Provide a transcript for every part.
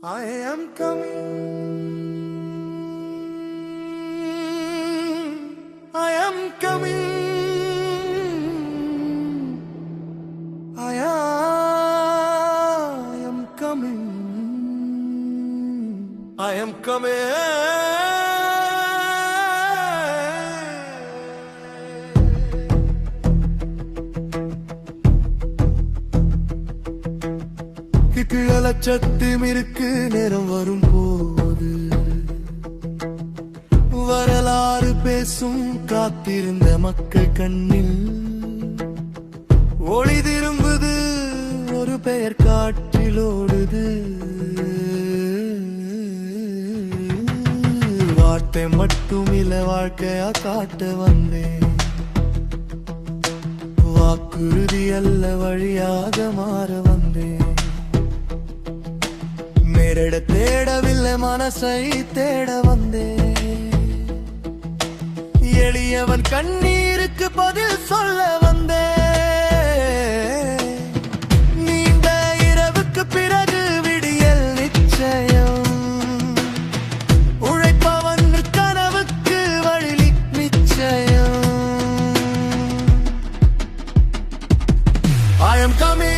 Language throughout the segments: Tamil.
I am coming. I am coming. I am coming. I am coming. சக்தியும் இருக்கு நேரம் வரும் போது வரலாறு பேசும் காத்திருந்த மக்கள் கண்ணில் ஒளி திரும்புது ஒரு பெயர் காற்றிலோடுது வார்த்தை மட்டும் இல்ல வாழ்க்கையா காட்ட வந்தேன் வாக்குறுதி அல்ல வழியாக மாற வந்தேன் நேரிட தேடவில்லை மனசை தேட வந்தே எளியவன் கண்ணீருக்கு பதில் சொல்ல வந்தே நீண்ட இரவுக்கு பிறகு விடியல் நிச்சயம் உழைப்பவன் கனவுக்கு வழி நிச்சயம் I am coming.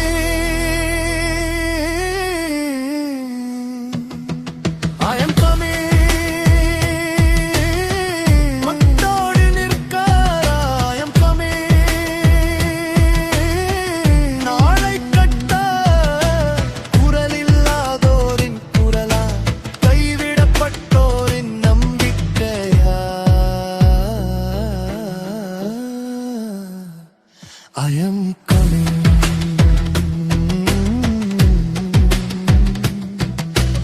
I am coming.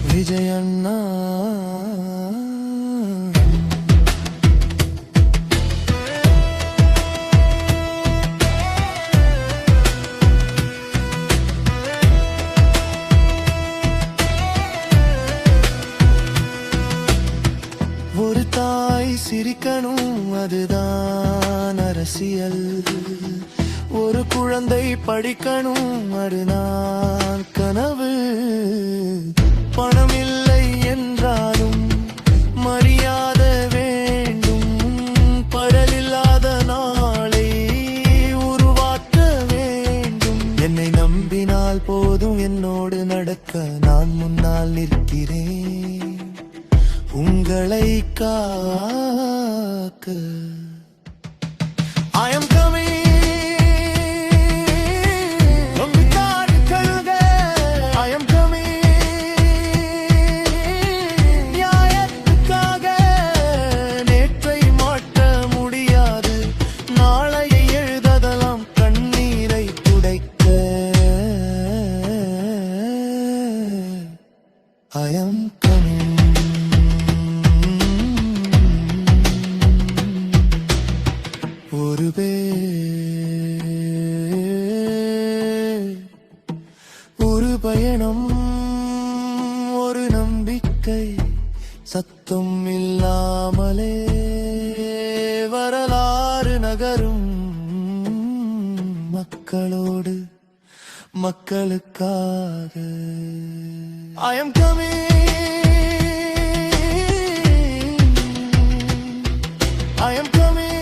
Vijayana. ஒரு தாய் சிரிக்கணும் அதுதான் அரசியல் ஒரு குழந்தை படிக்கணும் அதுதான் கனவு பணம் இல்லை என்றாலும் மரியாதை வேண்டும் பரலில்லாத நாளை உருவாக்க வேண்டும் என்னை நம்பினால் போதும் என்னோடு நடக்க நான் முன்னால் நிற்கிறேன் உங்களை காக்க I am coming. I am coming. ஒரு பயணம் ஒரு நம்பிக்கை சத்தம் இல்லாமலே வரலாறு நகரும் மக்களோடு மக்களுக்காக I am coming. I am coming.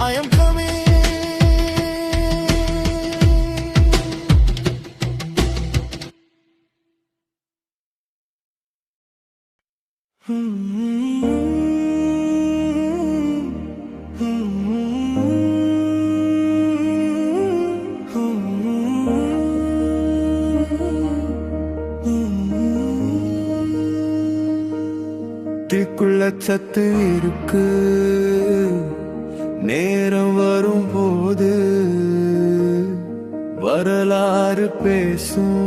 I am coming. தீக்குள்ள சத்து இருக்கு நேரம் வரும் போது வரலாறு பேசும்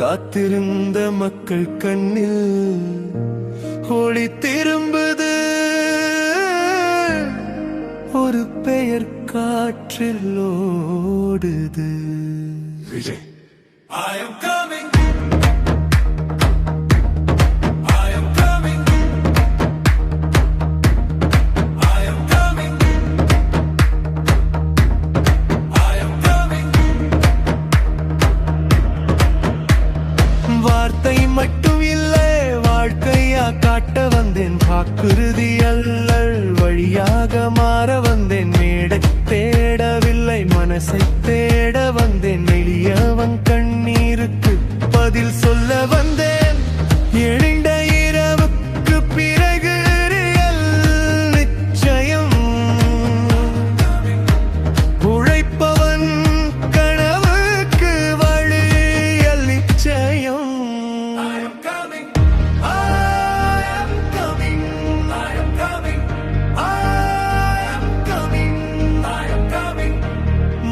காத்திருந்த மக்கள் கண்ணில் ஒளி திரும்புது ஒரு பெயர் காற்றில் ஓடுது விஜய் I am coming. மனிதனாக மாற வந்தேன், மேடை தேடவில்லை மனசை தேட வந்தேன், எளியவன் கண்ணீருக்கு பதில் சொல்ல வந்தேன். எழுந்த இரவுக்கு பிறகு ரியல் நிச்சயம், உழைப்பவன் கனவுக்கு வழியல் நிச்சயம்.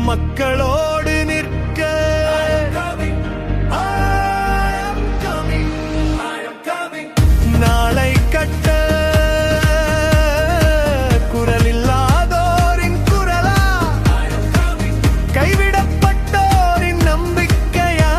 மக்களோடு நிற்க நாளை கட்ட குரலில்லாதோரின் குரலா, கைவிடப்பட்டோரின் நம்பிக்கையா.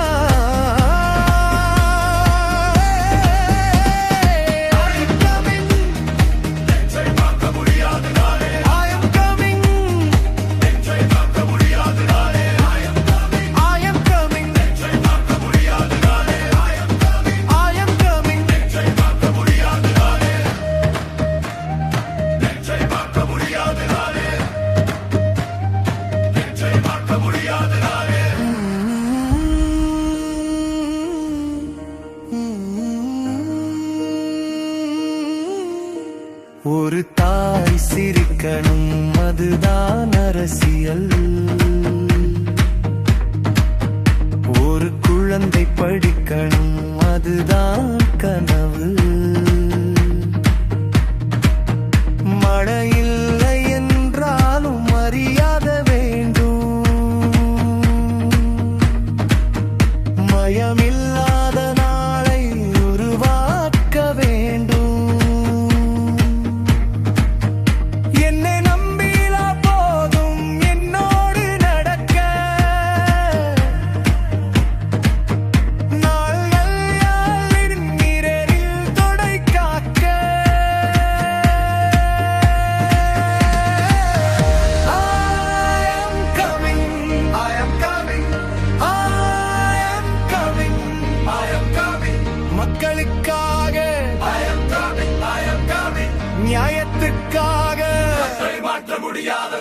ஒரு தாய் சிரிக்கணும், அதுதான் அரசியல். ஒரு குழந்தை படிக்கணும், அதுதான் கனவு. மழை இல்லை என்றாலும் மரியாதை வேண்டும், மயமில்லாத நாளை உருவாக்க வேண்டும். மக்களுக்காக, நியாயத்துக்காக மாற்ற முடியாத